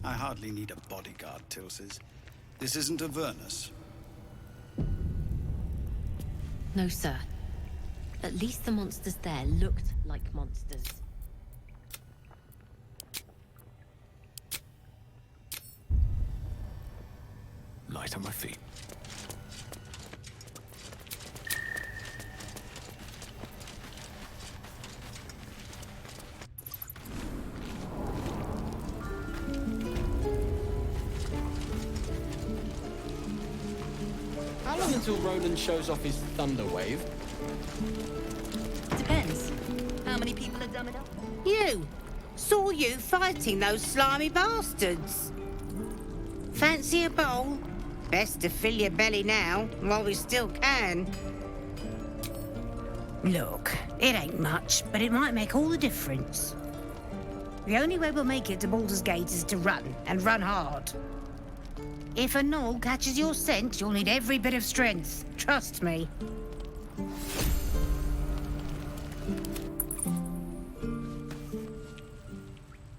I hardly need a bodyguard, Tilses. This isn't Avernus. No, sir. At least the monsters there looked like monsters. Light on my feet. How long until Roland shows off his thunder wave? Depends. How many people are dumbing up? You! Saw you fighting those slimy bastards. Fancy a bowl? Best to fill your belly now, while we still can. Look, it ain't much, but it might make all the difference. The only way we'll make it to Baldur's Gate is to run, and run hard. If a gnoll catches your scent, you'll need every bit of strength. Trust me.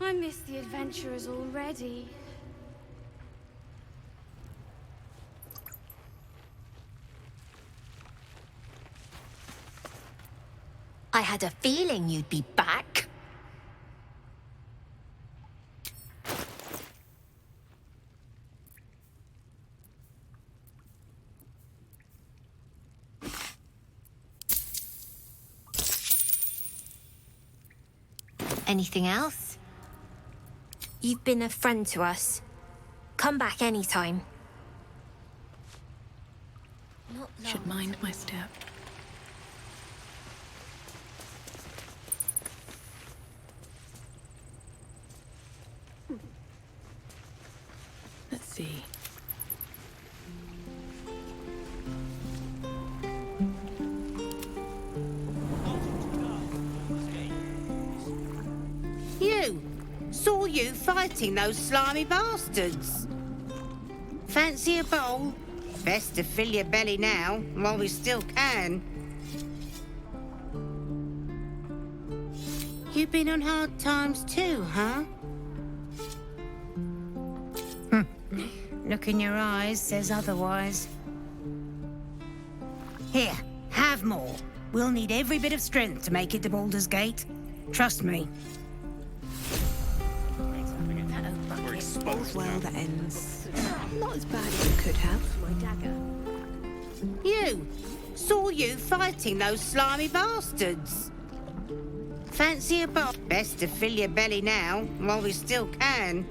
I miss the adventurers already. I had a feeling you'd be back. Anything else? You've been a friend to us. Come back anytime. Not Should mind my step. Let's see. You! Saw you fighting those slimy bastards. Fancy a bowl? Best to fill your belly now, while we still can. You've been on hard times too, huh? Look in your eyes says otherwise. Here, have more. We'll need every bit of strength to make it to Baldur's Gate. Trust me. All's well that ends. Not as bad as it could have. My dagger. You! Saw you fighting those slimy bastards. Fancy a bowl? Best to fill your belly now, while we still can.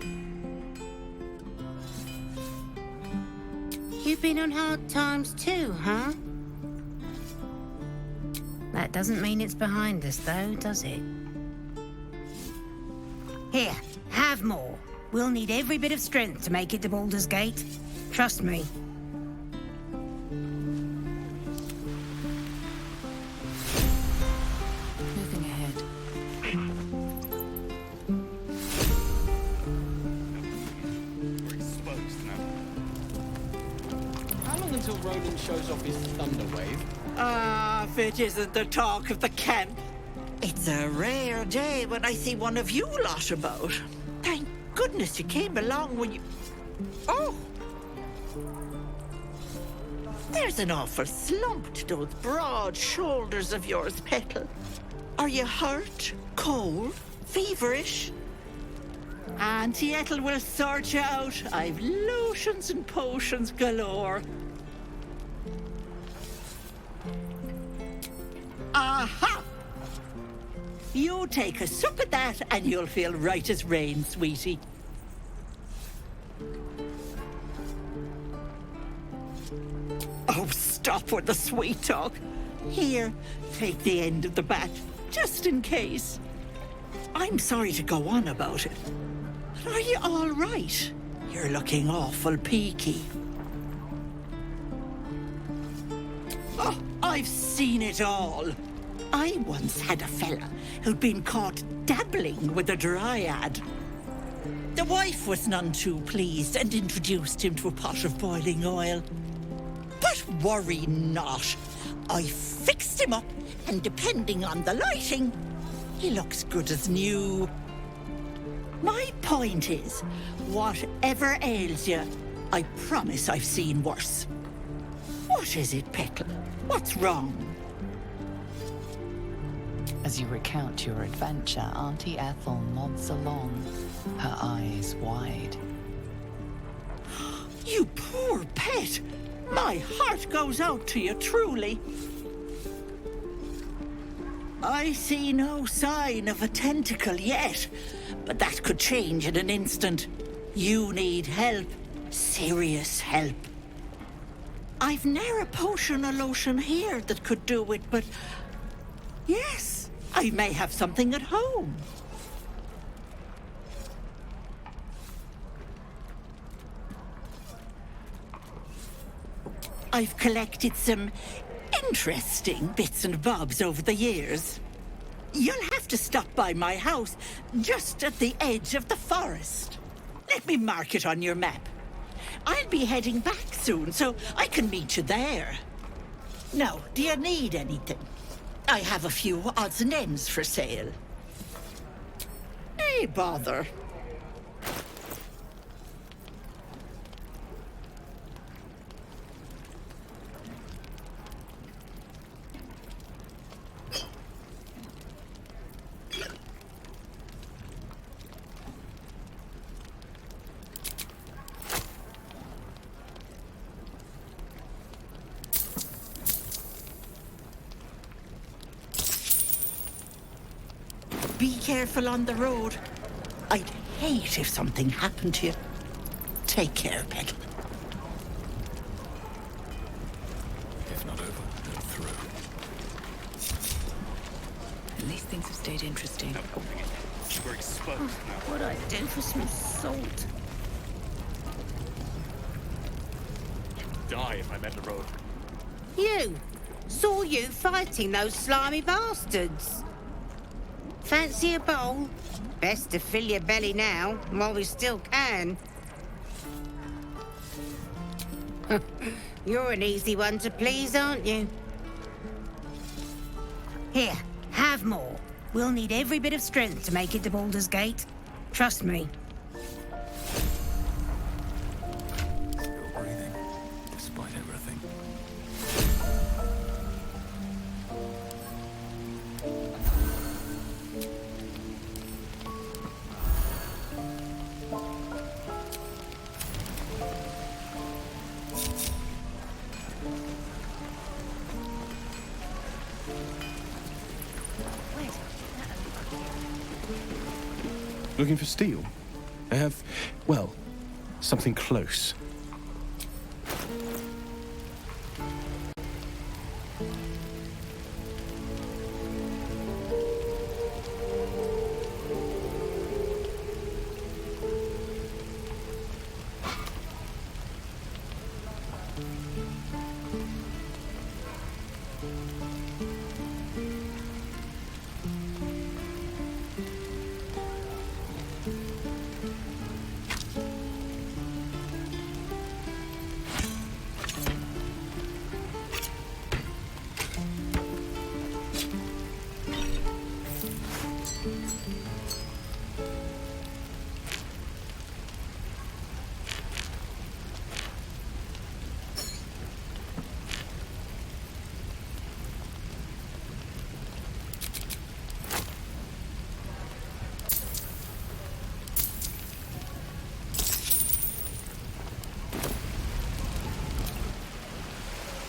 You've been on hard times too, huh? That doesn't mean it's behind us, though, does it? Here, have more. We'll need every bit of strength to make it to Baldur's Gate. Trust me. Moving ahead. We're exposed now. How long until Roland shows off his thunder wave? Ah, if it isn't the talk of the camp. It's a rare day when I see one of you lot about. Thank goodness you came along when you... Oh! There's an awful slump to those broad shoulders of yours, Petal. Are you hurt, cold, feverish? Auntie Ethel will sort you out. I've lotions and potions galore. Aha! You take a sup at that and you'll feel right as rain, sweetie. Oh, stop with the sweet talk. Here, take the end of the bat, just in case. I'm sorry to go on about it, but are you all right? You're looking awful peaky. Oh, I've seen it all. I once had a fella who'd been caught dabbling with a dryad. The wife was none too pleased and introduced him to a pot of boiling oil. But worry not. I fixed him up, and depending on the lighting, he looks good as new. My point is, whatever ails you, I promise I've seen worse. What is it, Petal? What's wrong? As you recount your adventure, Auntie Ethel nods along, her eyes wide. You poor pet! My heart goes out to you, truly. I see no sign of a tentacle yet, but that could change in an instant. You need help. Serious help. I've ne'er a potion or lotion here that could do it, but... yes, I may have something at home. I've collected some interesting bits and bobs over the years. You'll have to stop by my house, just at the edge of the forest. Let me mark it on your map. I'll be heading back soon, so I can meet you there. Now, do you need anything? I have a few odds and ends for sale. Hey, bother. Be careful on the road. I'd hate if something happened to you. Take care, Petal. If not over, then through. At least things have stayed interesting. We're exposed now. What'd I do for some salt? Die if I met the road. You! Saw you fighting those slimy bastards. Fancy a bowl? Best to fill your belly now, while we still can. You're an easy one to please, aren't you? Here, have more. We'll need every bit of strength to make it to Baldur's Gate. Trust me. Still breathing, despite everything. Looking for steel? I have, well, something close.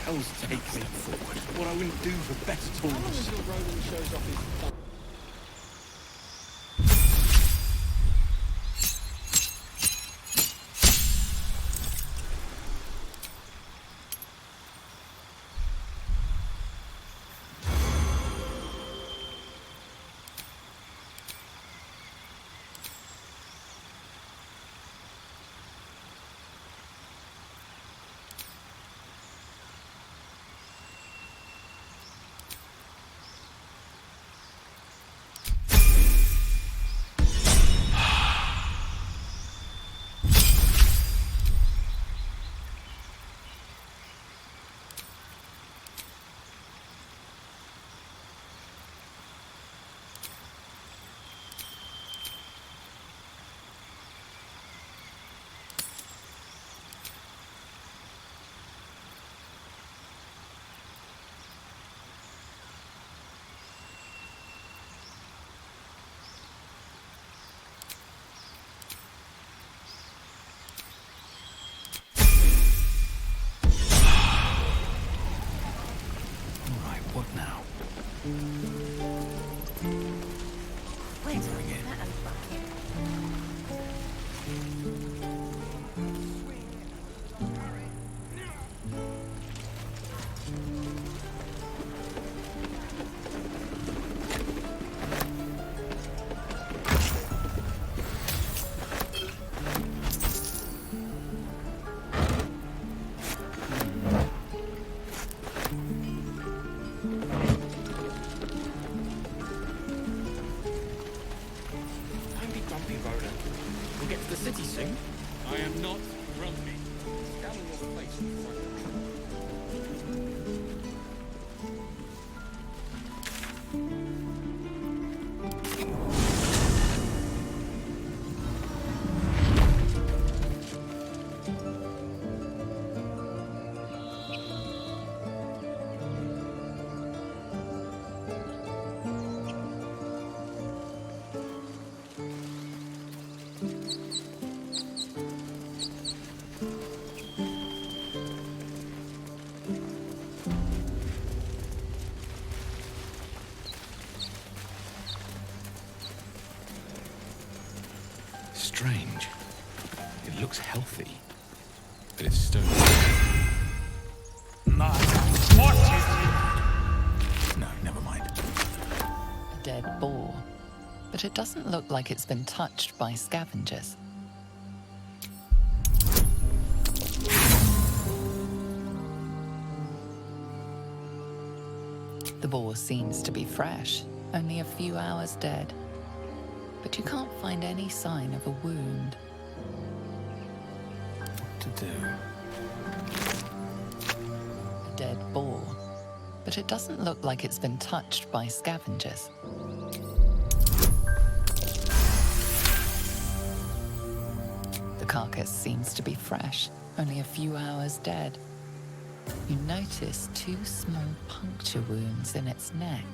Hell's take me. What I wouldn't do for better How long tools. until Roland shows off his thumb? but it's stone. What is it? No, never mind. A dead boar, but it doesn't look like it's been touched by scavengers. The boar seems to be fresh, only a few hours dead. But you can't find any sign of a wound. What to do? A dead boar, but it doesn't look like it's been touched by scavengers. The carcass seems to be fresh, only a few hours dead. You notice 2 small puncture wounds in its neck.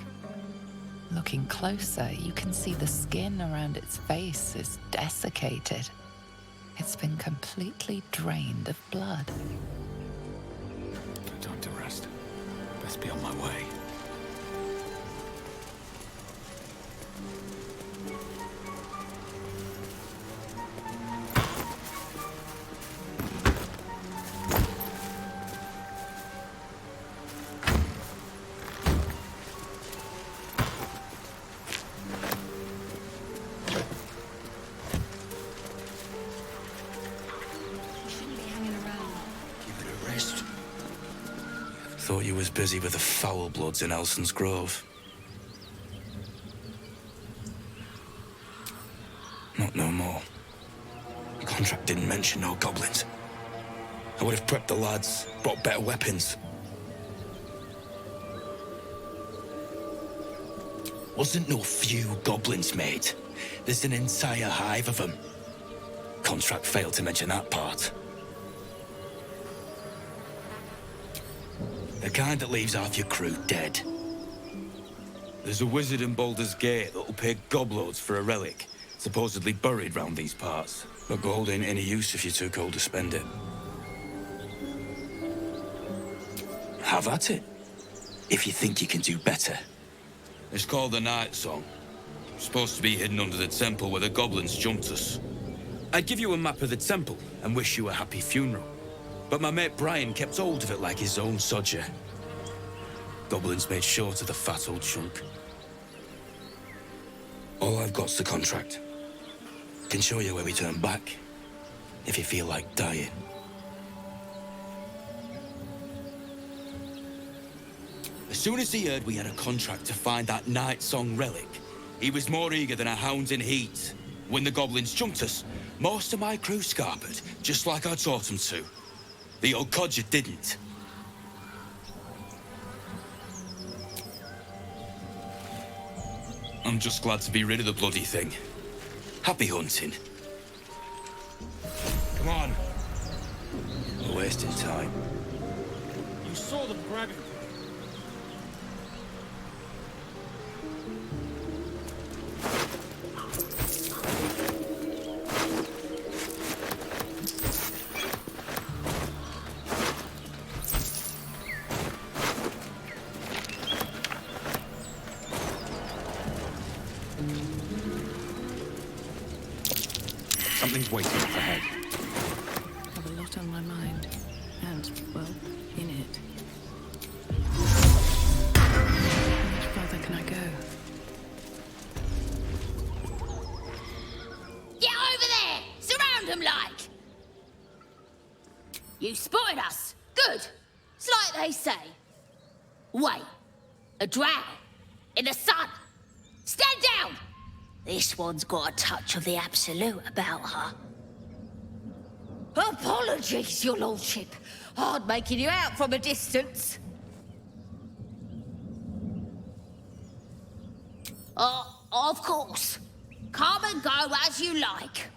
Looking closer, you can see the skin around its face is desiccated. It's been completely drained of blood. No time to rest. Best be on my way. Thought you was busy with the foul bloods in Elson's Grove. Not no more. The contract didn't mention no goblins. I would have prepped the lads, brought better weapons. Wasn't no few goblins, mate. There's an entire hive of them. Contract failed to mention that part. The kind that leaves half your crew dead. There's a wizard in Baldur's Gate that'll pay gobloads for a relic, supposedly buried round these parts. But gold ain't any use if you're too cold to spend it. Have at it, if you think you can do better. It's called the Night Song. Supposed to be hidden under the temple where the goblins jumped us. I'd give you a map of the temple and wish you a happy funeral. But my mate Brian kept hold of it like his own sodger. Goblins made short of the fat old chunk. All I've got's the contract. Can show you where we turn back, if you feel like dying. As soon as he heard we had a contract to find that Night Song relic, he was more eager than a hound in heat. When the goblins jumped us, most of my crew scarpered, just like I taught them to. The old codger didn't. I'm just glad to be rid of the bloody thing. Happy hunting. Come on. We're wasting time. You saw them grab him. Something's waiting up ahead. I have a lot on my mind. And, well, in it. How much further can I go? Get over there! Surround them like! You spotted us! Good! It's like they say. Wait. A drow. In the sun. Stand down! This one's got a touch of the absolute about her. Apologies, your lordship. Hard making you out from a distance. Of course. Come and go as you like.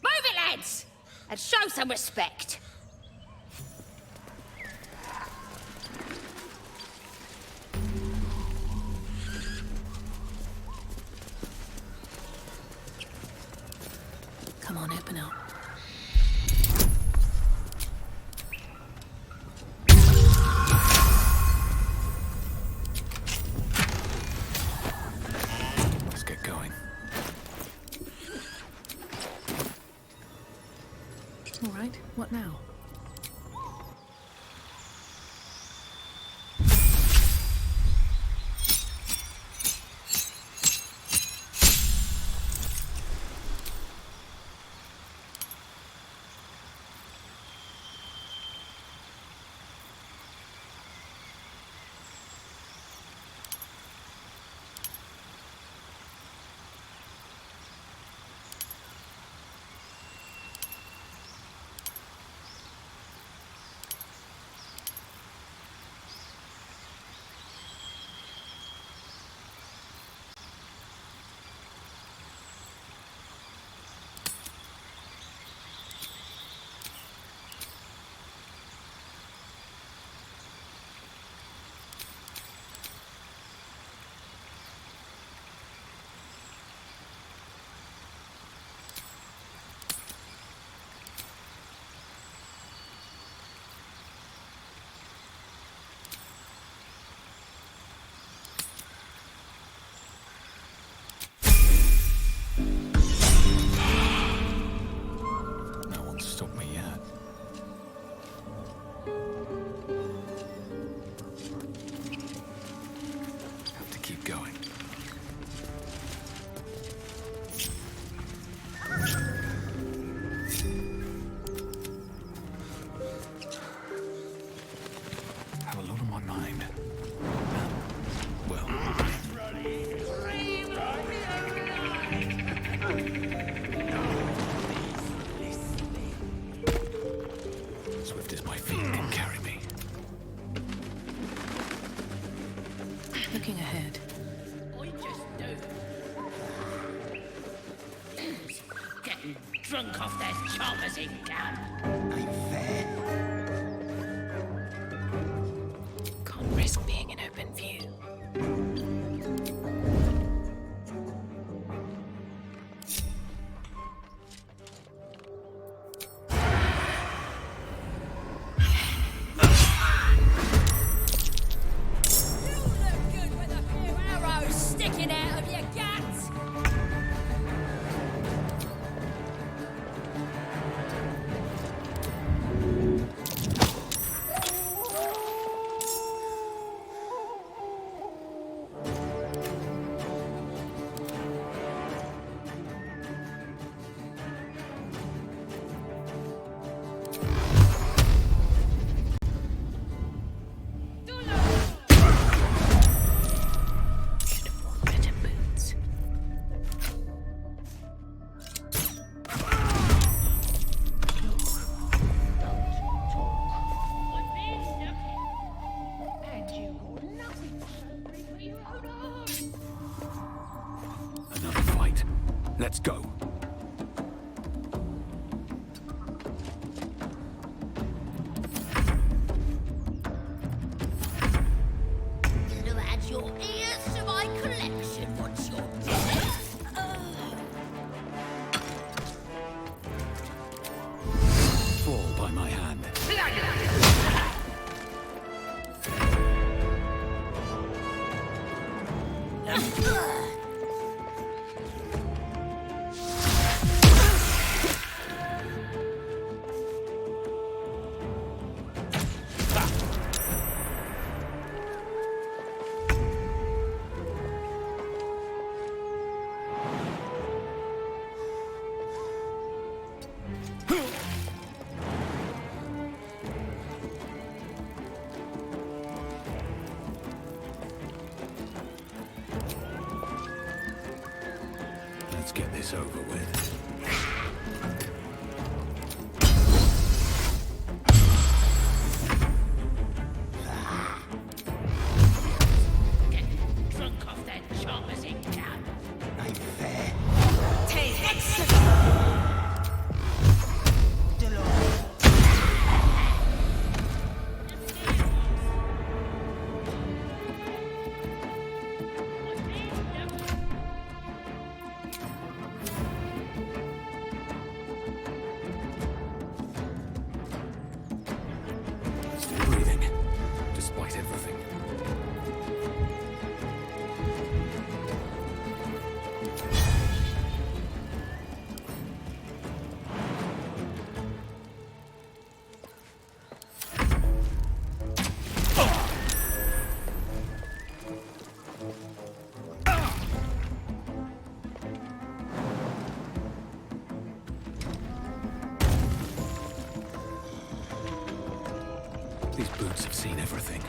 Move it, lads! And show some respect. Come on, open up. Let's get going. All right. What now? Looking ahead. Getting drunk off their choppers in camp. Can't risk being in open view. Let's go. You'll add your ears to my collection once you're dead. Fall by my hand. Let's get this over with. Getting drunk off their choppers in camp. These boots have seen everything.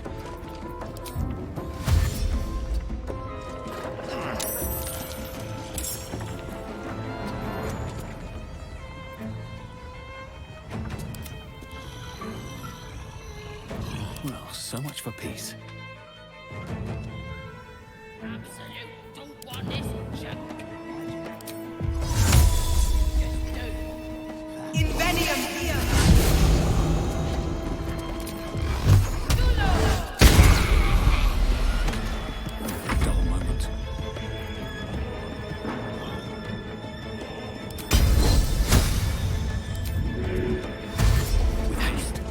Well, so much for peace. Absolute don't want this junk. Dull moment. With haste.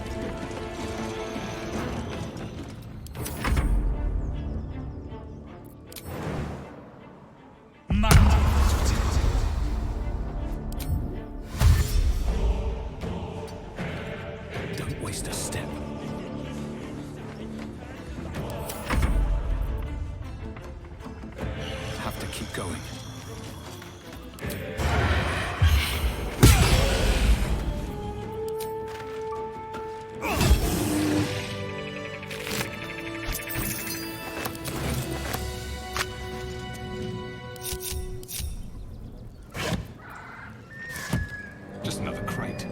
Don't waste a step. Have to keep going. Just another crate.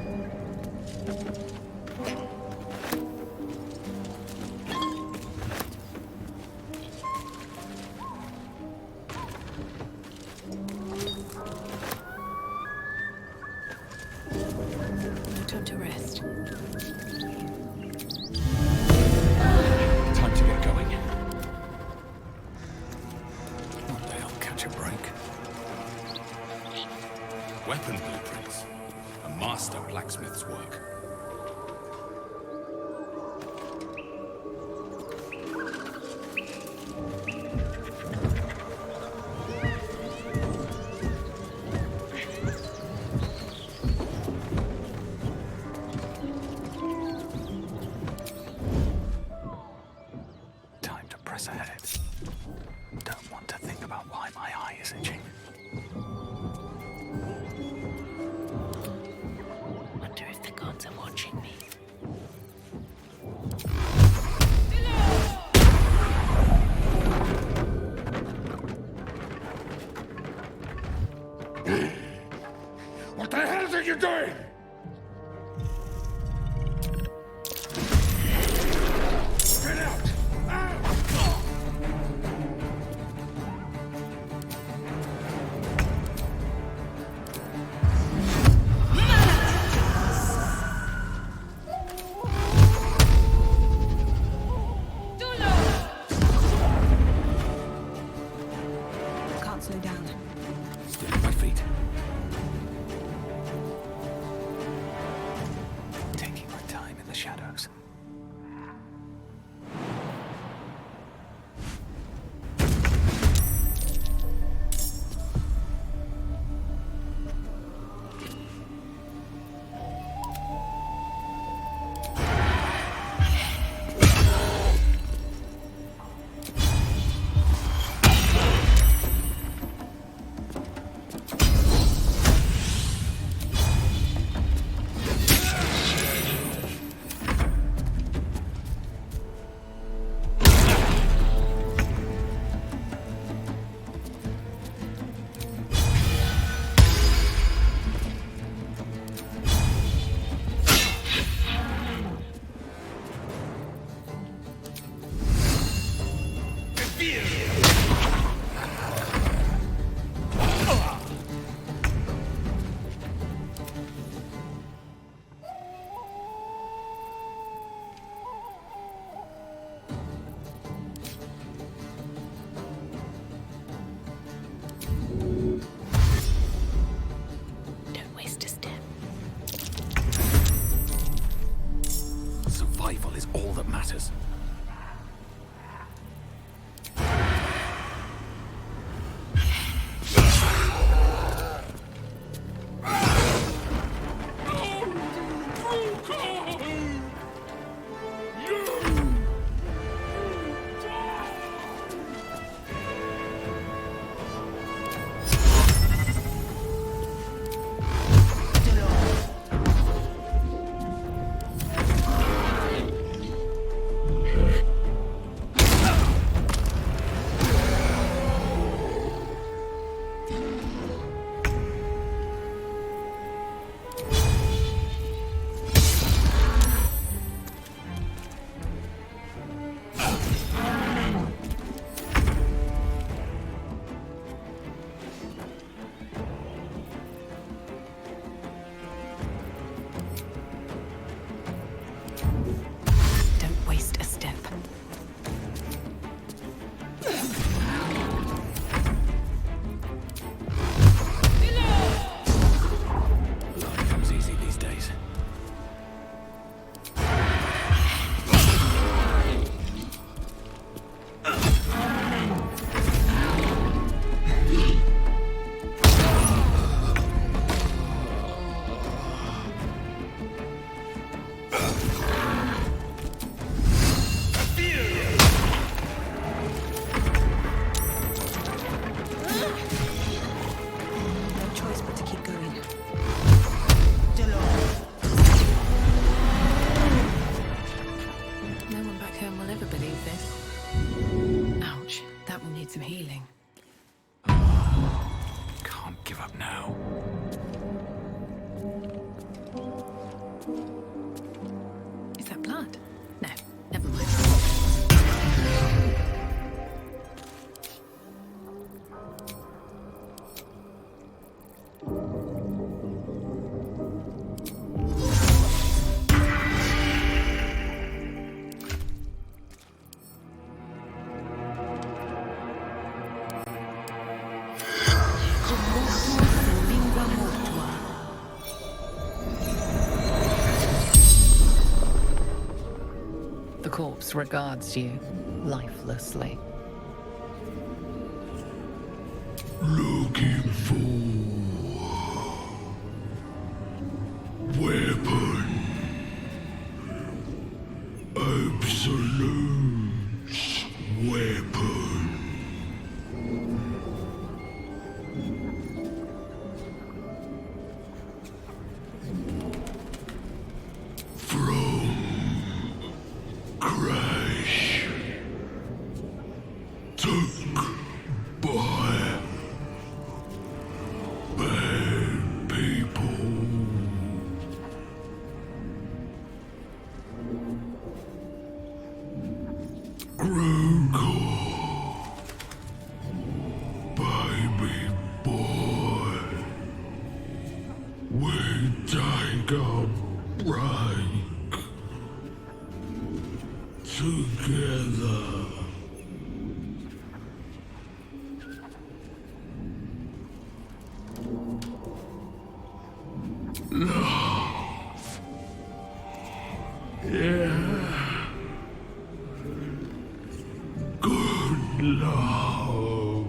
No time to rest. Time to get going. One day I'll catch a break. Weapon blueprints. A master blacksmith's work. Time to press ahead. Don't want to think about why my eye is itching. Wonder if the gods are watching me. What the hell are you doing? Get out! Can't slow down. Still on my feet. Taking my time in the shadows. Don't waste a step. Survival is all that matters. The corpse regards you lifelessly. Looking for weapon. Absolute weapon. From crash. Took by bad people. Grogor, baby boy, we take a break together. Love. Yeah. Good love.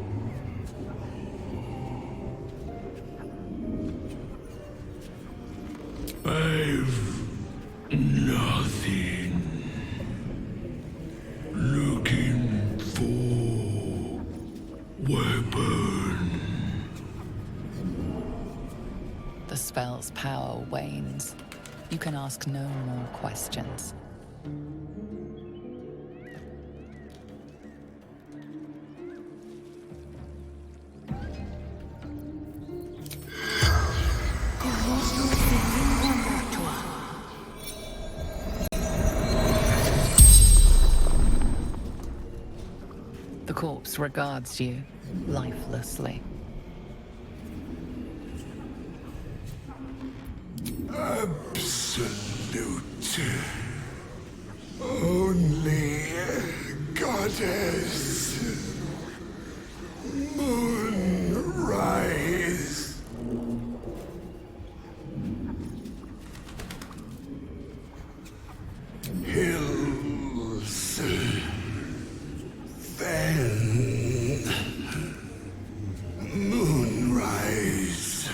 I've nothing. Looking for weapon. The spell's power wanes. You can ask no more questions. The corpse regards you lifelessly. Absolute. Only goddess. Moonrise. Hills. Then moonrise.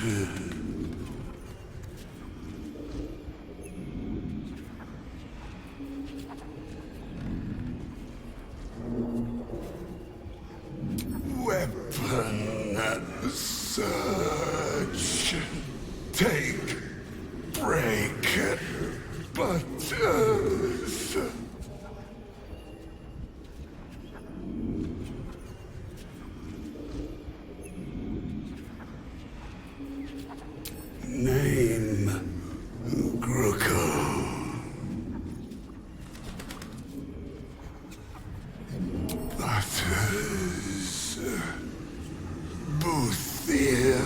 Weapon search. Take break butters. Name Gruko. Butters. Boothier.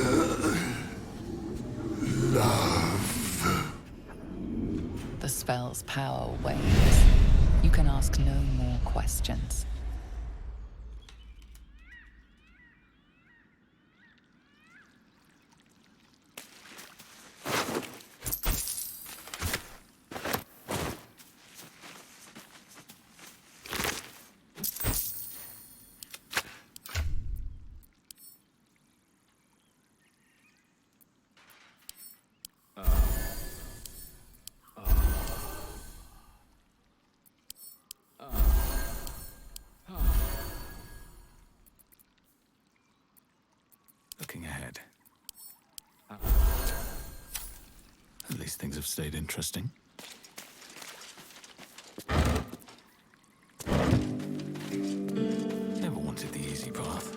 Love. The spell's power wanes. You can ask no more questions. Looking ahead. At least things have stayed interesting. Never wanted the easy path.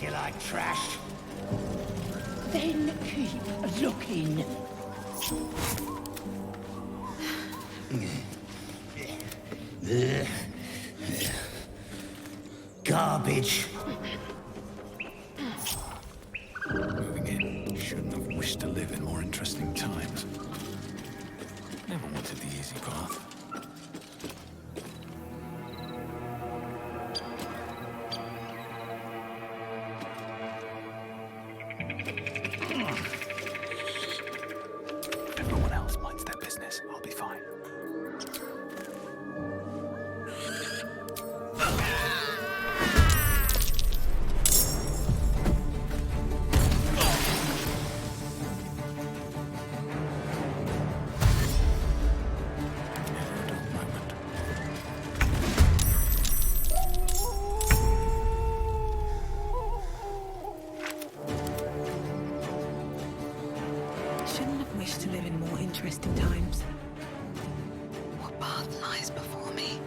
if you like trash. Then keep looking. Garbage. Moving in. Shouldn't have wished to live in more interesting times. Never wanted the easy path. Everyone else minds their business. I'll be fine. Shouldn't have wished to live in more interesting times. What path lies before me?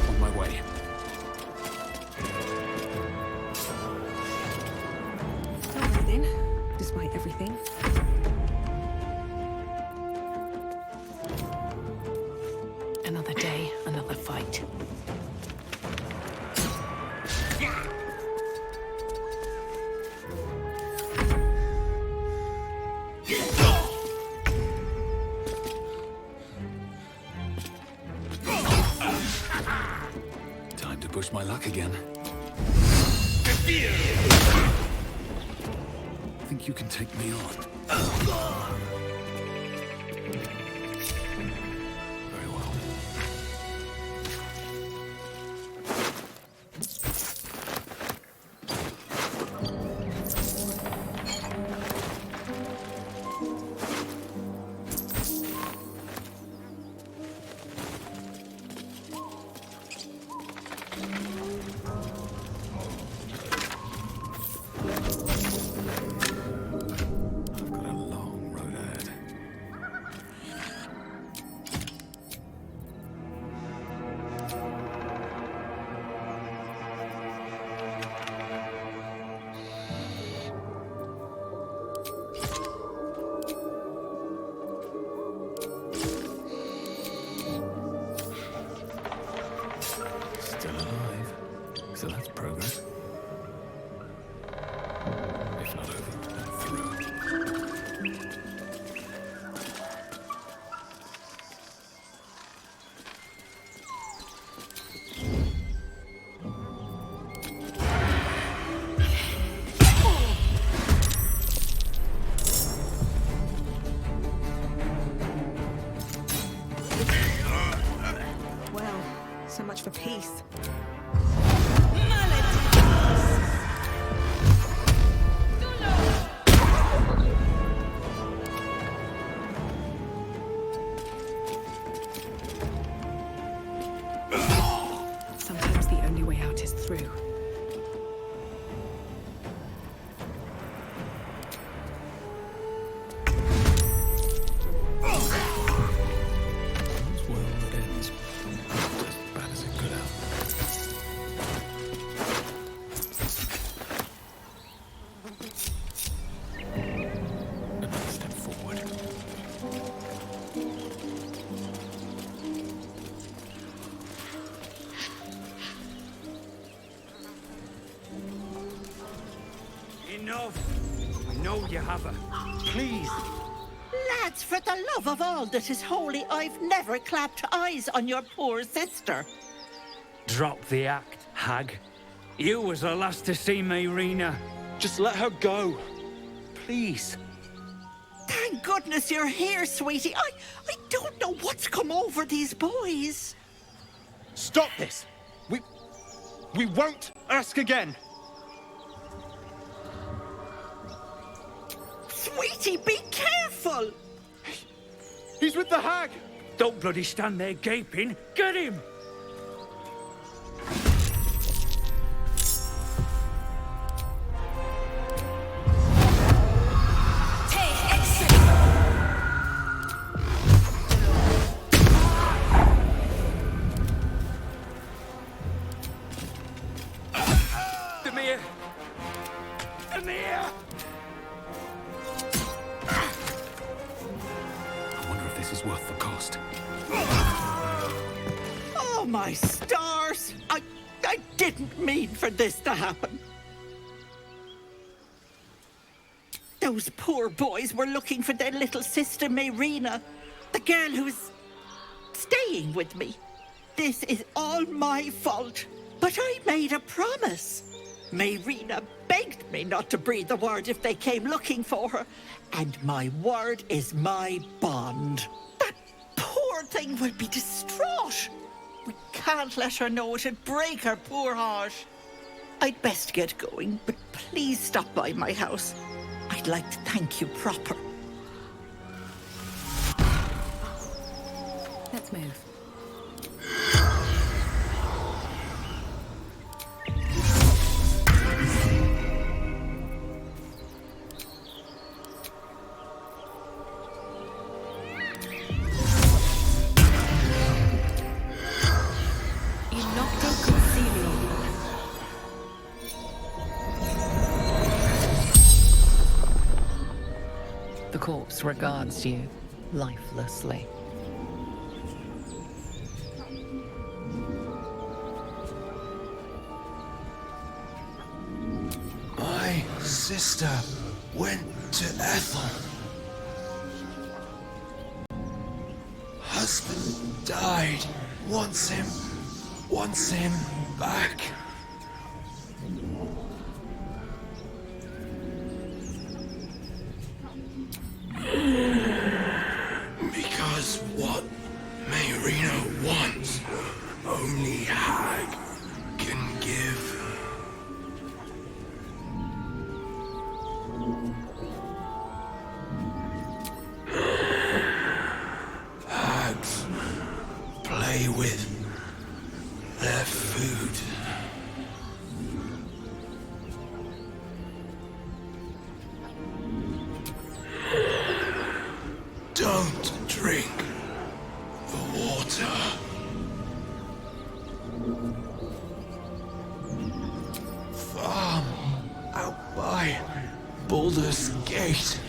On my way. Not within, despite everything. Another day, another fight. Time to push my luck again. Think you can take me on? Very well. I've got a long road ahead. Still alive. So that's progress. If not over, then through. Well, so much for peace. Sometimes the only way out is through. All's well that ends. Not as bad as it could have. Another step forward. Enough! I know you have her. Please. Lads, for the love of all that is holy, I've never clapped eyes on your poor sister. Drop the act, hag. You was the last to see Mayrina. Just let her go. Please. Thank goodness you're here, sweetie. I don't know what's come over these boys. Stop this! We won't ask again! Sweetie, be careful! He's with the hag! Don't bloody stand there gaping. Get him! Oh, my stars! I didn't mean for this to happen. Those poor boys were looking for their little sister, Mayrina, the girl who's staying with me. This is all my fault, but I made a promise. Mayrina begged me not to breathe a word if they came looking for her, and my word is my bond. That poor thing will be distraught. We can't let her know. It'd break her poor heart. I'd best get going, but please stop by my house. I'd like to thank you proper. Let's move. The corpse regards you lifelessly. My sister went to Ethel. Husband died. Wants him back. Because what Mayrina wants, only Hag can give. Hags play with their food. Don't drink the water. Farm out by Baldur's Gate.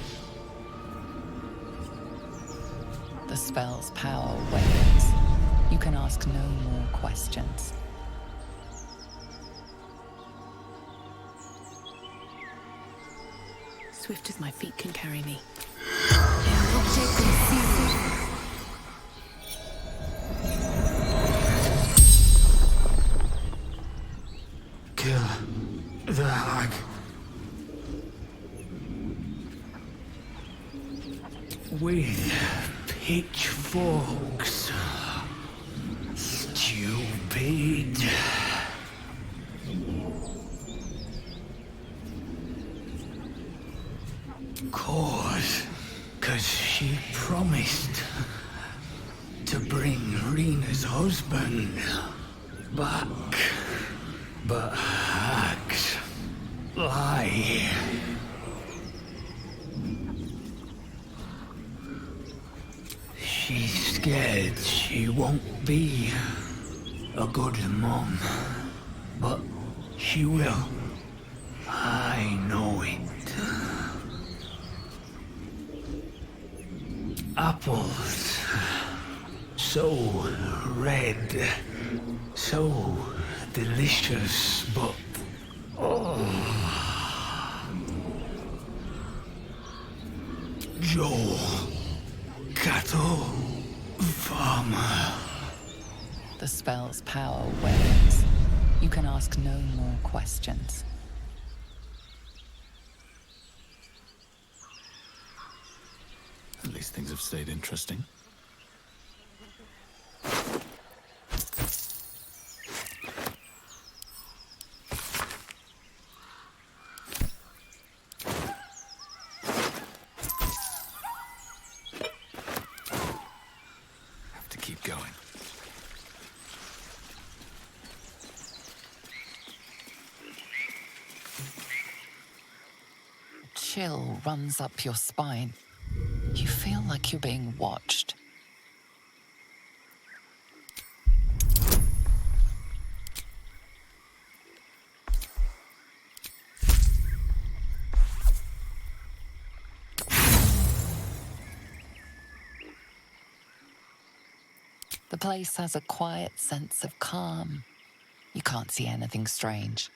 The spell's power wanes. You can ask no more questions. Swift as my feet can carry me. Kill the Hag. With pitchforks. Stupid. Cause she promised to bring Rena's husband back. But hags lie. She's scared she won't be a good mom, but she will. I know it. Apples, so red, so delicious, but Joel, cattle farmer. The spell's power wanes. You can ask no more questions. At least things have stayed interesting. Have to keep going. Chill runs up your spine. You feel like you're being watched. The place has a quiet sense of calm. You can't see anything strange.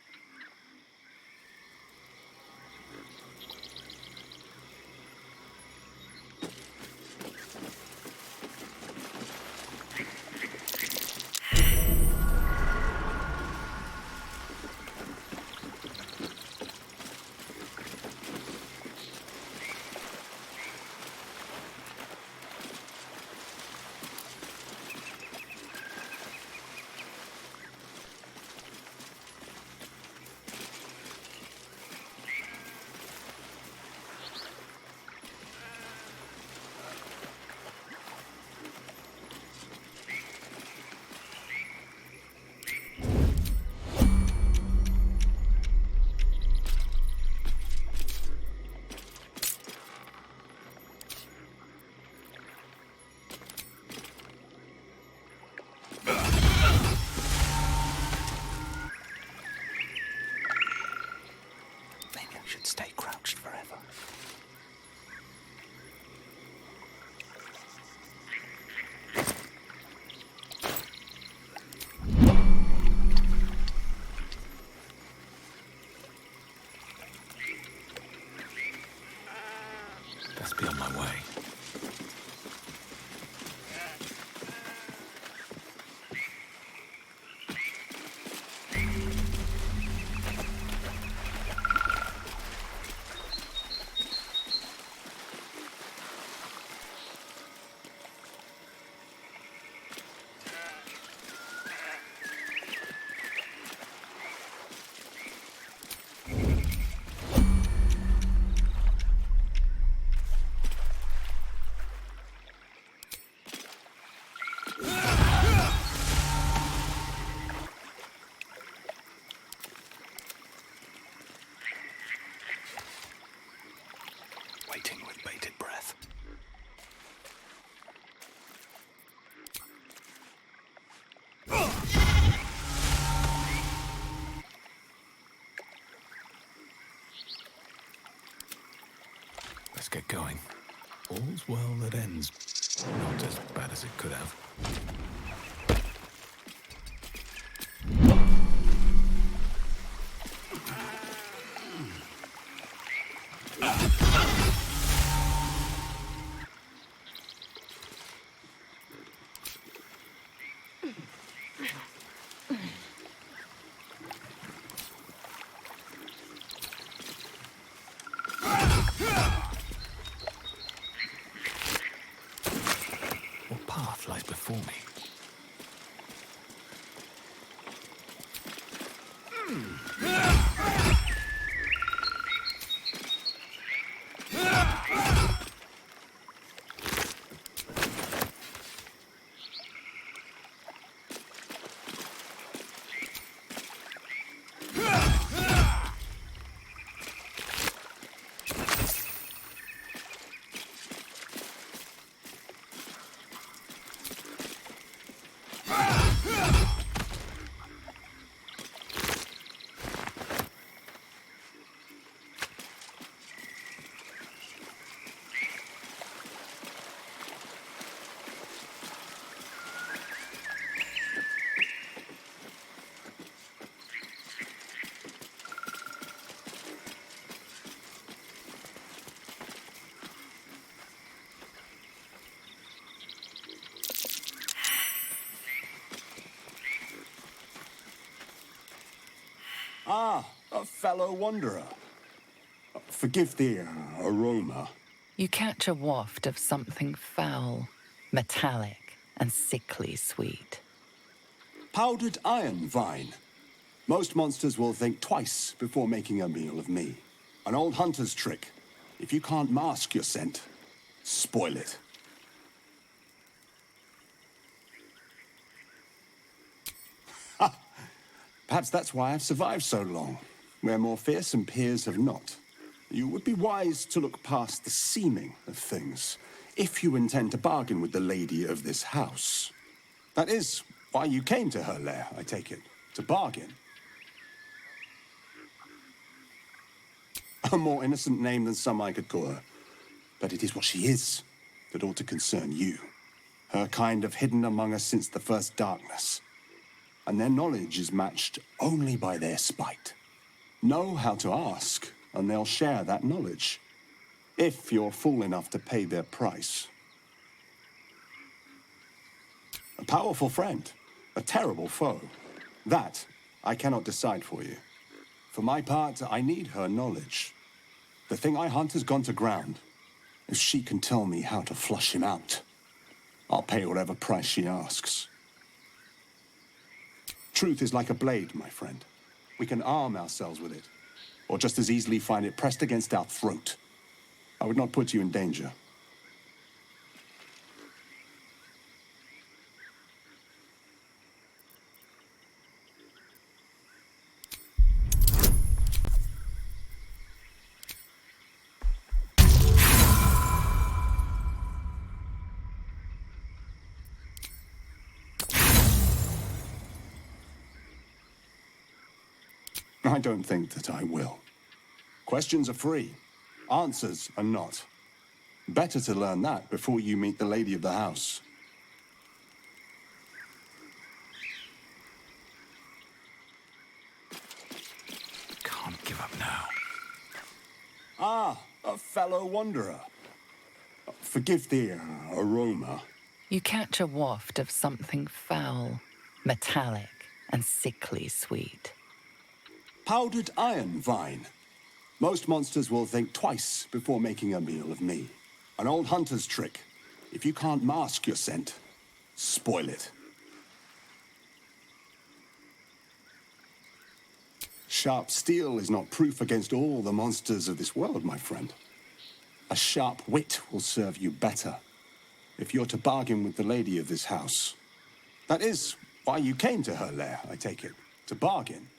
Stay crouched forever. Best be on my way. Waiting with bated breath. Let's get going. All's well that ends. Not as bad as it could have. What path lies before me? Ah, a fellow wanderer. Forgive the aroma. You catch a waft of something foul, metallic, and sickly sweet. Powdered iron vine. Most monsters will think twice before making a meal of me. An old hunter's trick. If you can't mask your scent, spoil it. Ha! Perhaps that's why I've survived so long, where more fearsome peers have not. You would be wise to look past the seeming of things, if you intend to bargain with the lady of this house. That is why you came to her lair, I take it, to bargain. A more innocent name than some I could call her. But it is what she is that ought to concern you. Her kind have hidden among us since the first darkness. And their knowledge is matched only by their spite. Know how to ask, and they'll share that knowledge. If you're fool enough to pay their price. A powerful friend, a terrible foe. That I cannot decide for you. For my part, I need her knowledge. The thing I hunt has gone to ground. If she can tell me how to flush him out, I'll pay whatever price she asks. Truth is like a blade, my friend. We can arm ourselves with it, or just as easily find it pressed against our throat. I would not put you in danger. I don't think that I will. Questions are free. Answers are not. Better to learn that before you meet the lady of the house. Can't give up now. Ah, a fellow wanderer. Forgive the aroma. You catch a waft of something foul, metallic, and sickly sweet. Powdered iron vine. Most monsters will think twice before making a meal of me. An old hunter's trick. If you can't mask your scent, spoil it. Sharp steel is not proof against all the monsters of this world, my friend. A sharp wit will serve you better if you're to bargain with the lady of this house. That is why you came to her lair, I take it, to bargain.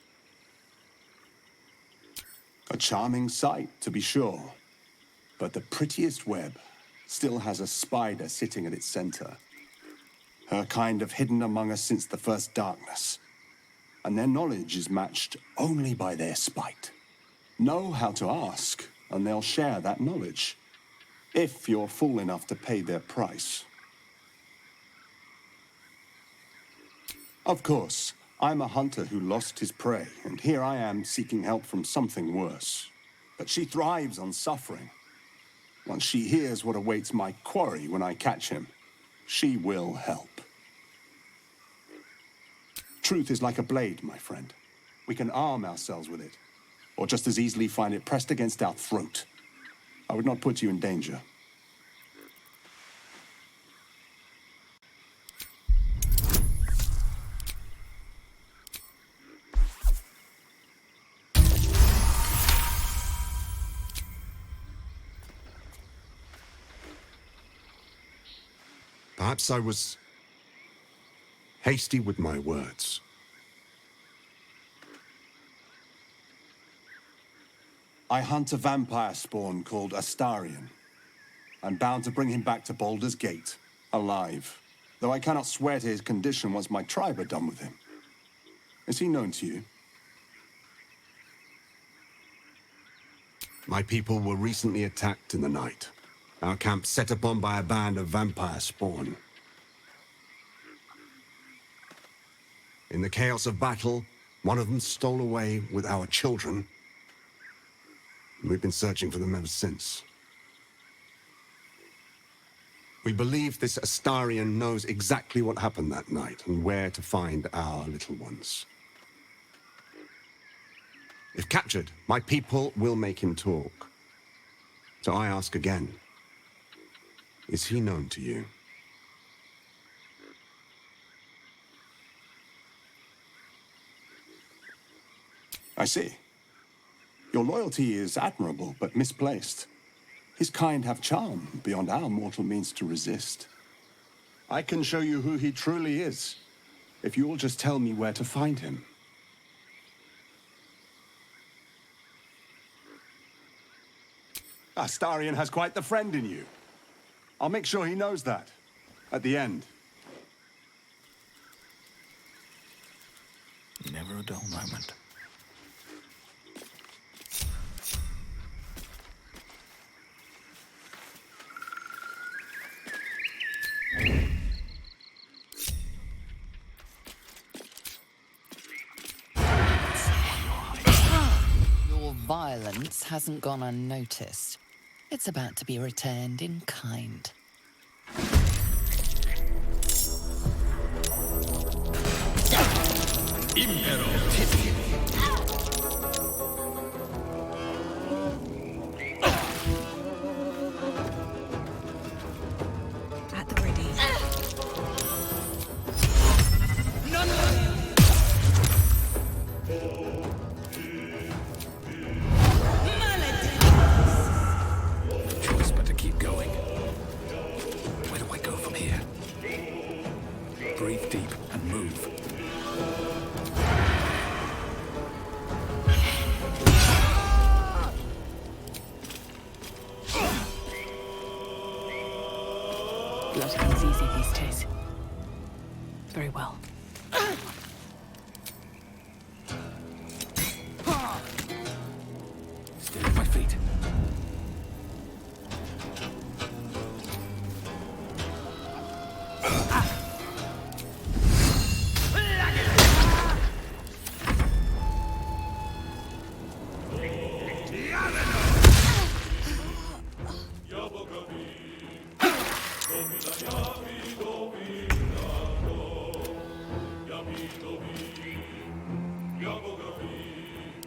A charming sight, to be sure, but the prettiest web still has a spider sitting at its center. Her kind have hidden among us since the first darkness, and their knowledge is matched only by their spite. Know how to ask, and they'll share that knowledge, if you're fool enough to pay their price. Of course, I'm a hunter who lost his prey, and here I am seeking help from something worse. But she thrives on suffering. Once she hears what awaits my quarry when I catch him, she will help. Truth is like a blade, my friend. We can arm ourselves with it, or just as easily find it pressed against our throat. I would not put you in danger. Perhaps I was hasty with my words. I hunt a vampire spawn called Astarion. I'm bound to bring him back to Baldur's Gate, alive. Though I cannot swear to his condition once my tribe are done with him. Is he known to you? My people were recently attacked in the night. Our camp set upon by a band of vampire spawn. In the chaos of battle, one of them stole away with our children. We've been searching for them ever since. We believe this Astarion knows exactly what happened that night and where to find our little ones. If captured, my people will make him talk. So I ask again, is he known to you? I see. Your loyalty is admirable, but misplaced. His kind have charm beyond our mortal means to resist. I can show you who he truly is, if you will just tell me where to find him. Astarion has quite the friend in you. I'll make sure he knows that, at the end. Never a dull moment. Your violence hasn't gone unnoticed. It's about to be returned in kind. At the ready. Choice but to keep going. Where do I go from here? Breathe deep and move. Blood comes easy these days. Very well. Stay at my feet.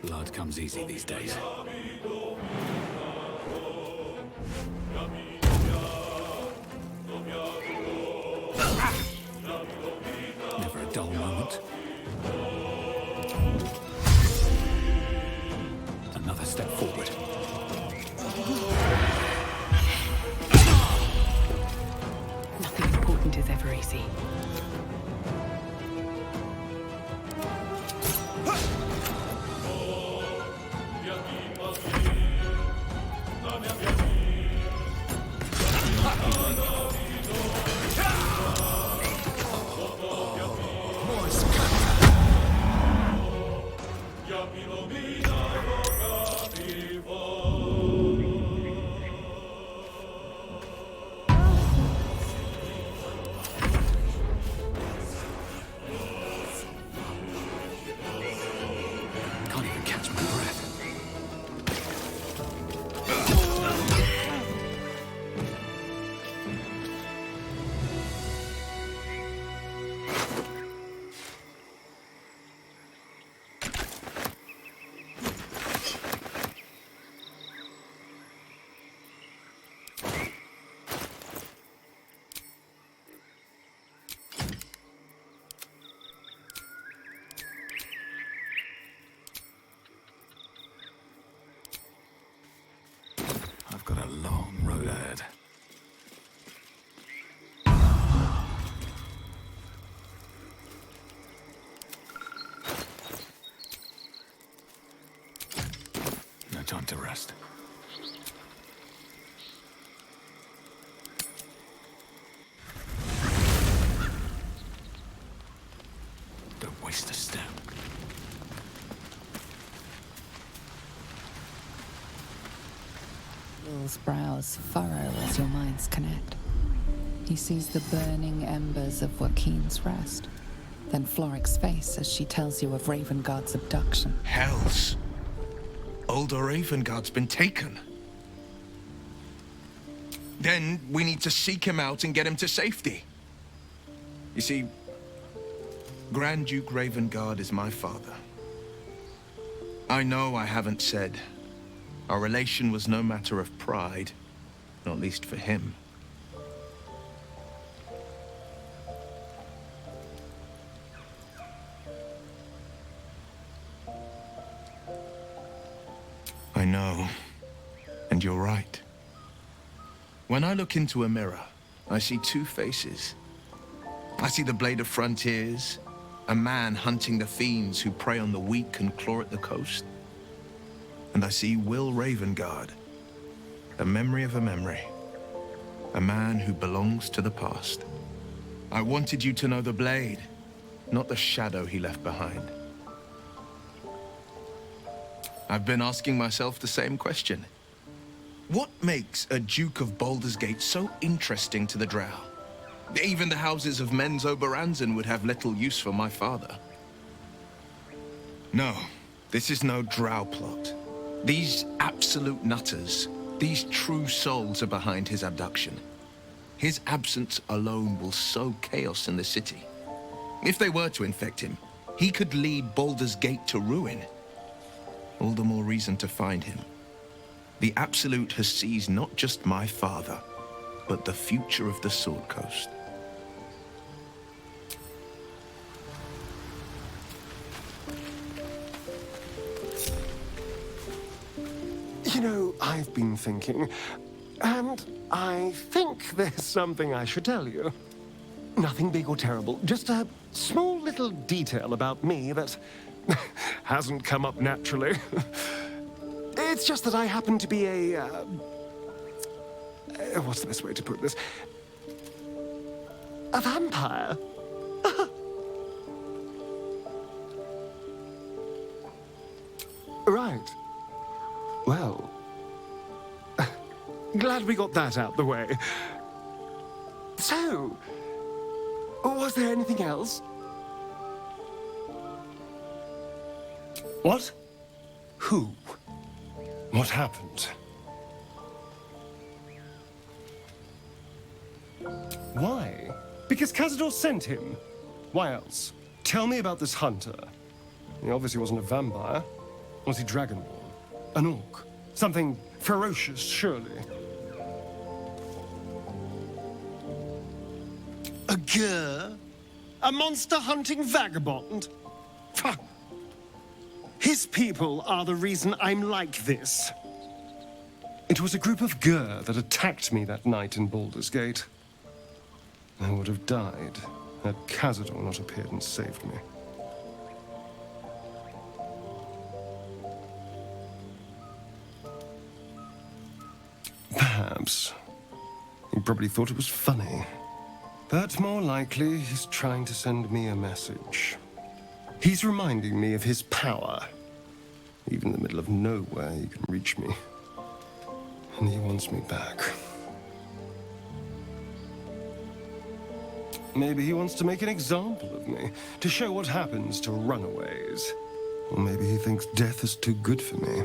Blood comes easy these days. Never a dull moment. Another step forward. Nothing important is ever easy. Can't even catch my breath. I've got a long road ahead. No time to rest. Don't waste a step. Will's brows furrow as your minds connect. He sees the burning embers of Joaquin's rest, then Floric's face as she tells you of Ravengard's abduction. Hells! Old Ravengard's been taken. Then we need to seek him out and get him to safety. You see, Grand Duke Ravengard is my father. I know I haven't said. Our relation was no matter of pride, not least for him. I know, and you're right. When I look into a mirror, I see two faces. I see the Blade of Frontiers, a man hunting the fiends who prey on the weak and claw at the coast. And I see Will Ravengard, a memory of a memory, a man who belongs to the past. I wanted you to know the Blade, not the shadow he left behind. I've been asking myself the same question. What makes a Duke of Baldur's Gate so interesting to the Drow? Even the houses of Men's Oberanzen would have little use for my father. No, this is no Drow plot. These absolute nutters, these true souls are behind his abduction. His absence alone will sow chaos in the city. If they were to infect him, he could lead Baldur's Gate to ruin. All the more reason to find him. The Absolute has seized not just my father, but the future of the Sword Coast. You know, I've been thinking, and I think there's something I should tell you. Nothing big or terrible, just a small little detail about me that hasn't come up naturally. It's just that I happen to be a... what's the best way to put this? A vampire. Right. Well, glad we got that out the way. So, was there anything else? What? Who? What happened? Why? Because Cazador sent him. Why else? Tell me about this hunter. He obviously wasn't a vampire. Was he dragonborn? An orc? Something ferocious, surely. A Gur? A monster-hunting vagabond? His people are the reason I'm like this. It was a group of Gur that attacked me that night in Baldur's Gate. I would have died had Cazador not appeared and saved me. Perhaps. He probably thought it was funny. But more likely, he's trying to send me a message. He's reminding me of his power. Even in the middle of nowhere, he can reach me. And he wants me back. Maybe he wants to make an example of me, to show what happens to runaways. Or maybe he thinks death is too good for me.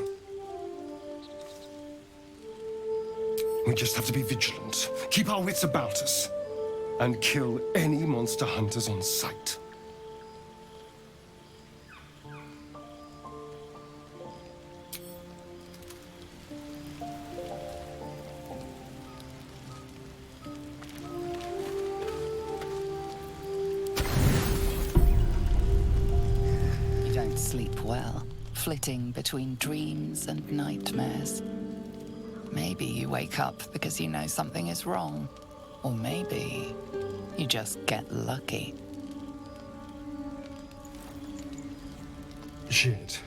We just have to be vigilant, keep our wits about us, and kill any monster hunters on sight. You don't sleep well, flitting between dreams and nightmares. Maybe you wake up because you know something is wrong. Or maybe you just get lucky. Shit.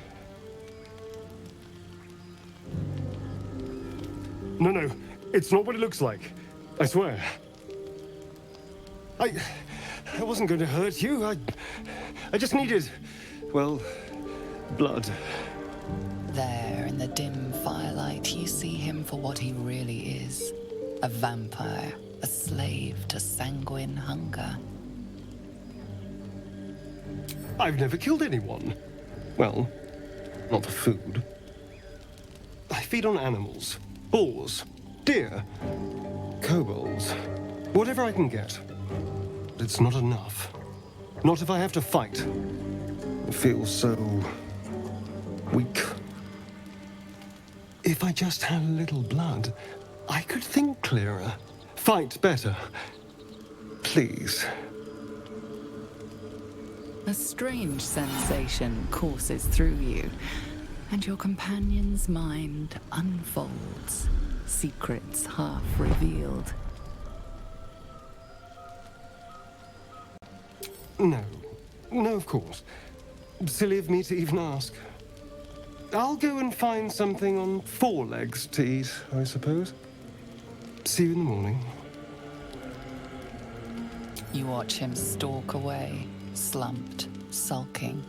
No, it's not what it looks like. I swear. I wasn't going to hurt you. I just needed, well, blood. There, in the dim firelight, you see him for what he really is. A vampire, a slave to sanguine hunger. I've never killed anyone. Well, not for food. I feed on animals. Boars, deer, kobolds, whatever I can get. But it's not enough. Not if I have to fight. It feels so weak. If I just had a little blood, I could think clearer, fight better. Please. A strange sensation courses through you, and your companion's mind unfolds, secrets half revealed. No, of course. Silly of me to even ask. I'll go and find something on 4 legs to eat, I suppose. See you in the morning. You watch him stalk away, slumped, sulking,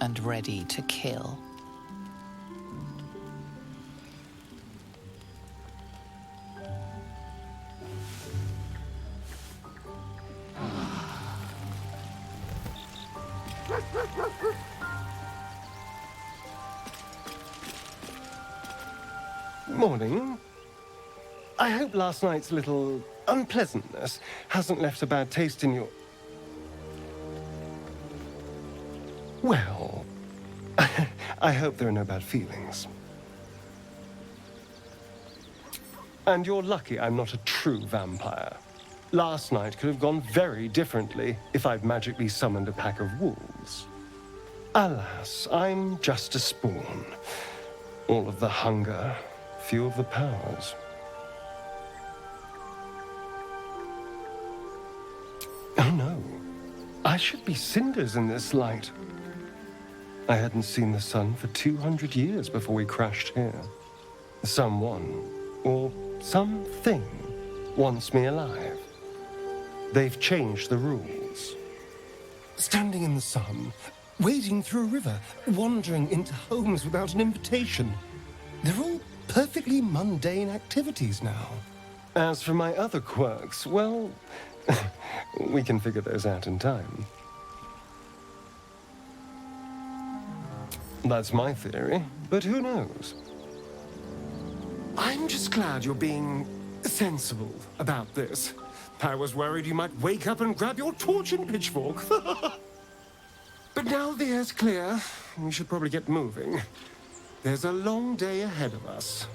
and ready to kill. Morning. I hope last night's little unpleasantness hasn't left a bad taste in your... Well, I hope there are no bad feelings. And you're lucky I'm not a true vampire. Last night could have gone very differently if I'd magically summoned a pack of wolves. Alas, I'm just a spawn. All of the hunger, few of the powers. Oh no, I should be cinders in this light. I hadn't seen the sun for 200 years before we crashed here. Someone, or something, wants me alive. They've changed the rules. Standing in the sun, wading through a river, wandering into homes without an invitation. They're all perfectly mundane activities now. As for my other quirks, well, we can figure those out in time. That's my theory, but who knows? I'm just glad you're being sensible about this. I was worried you might wake up and grab your torch and pitchfork. But now the air's clear, we should probably get moving. There's a long day ahead of us.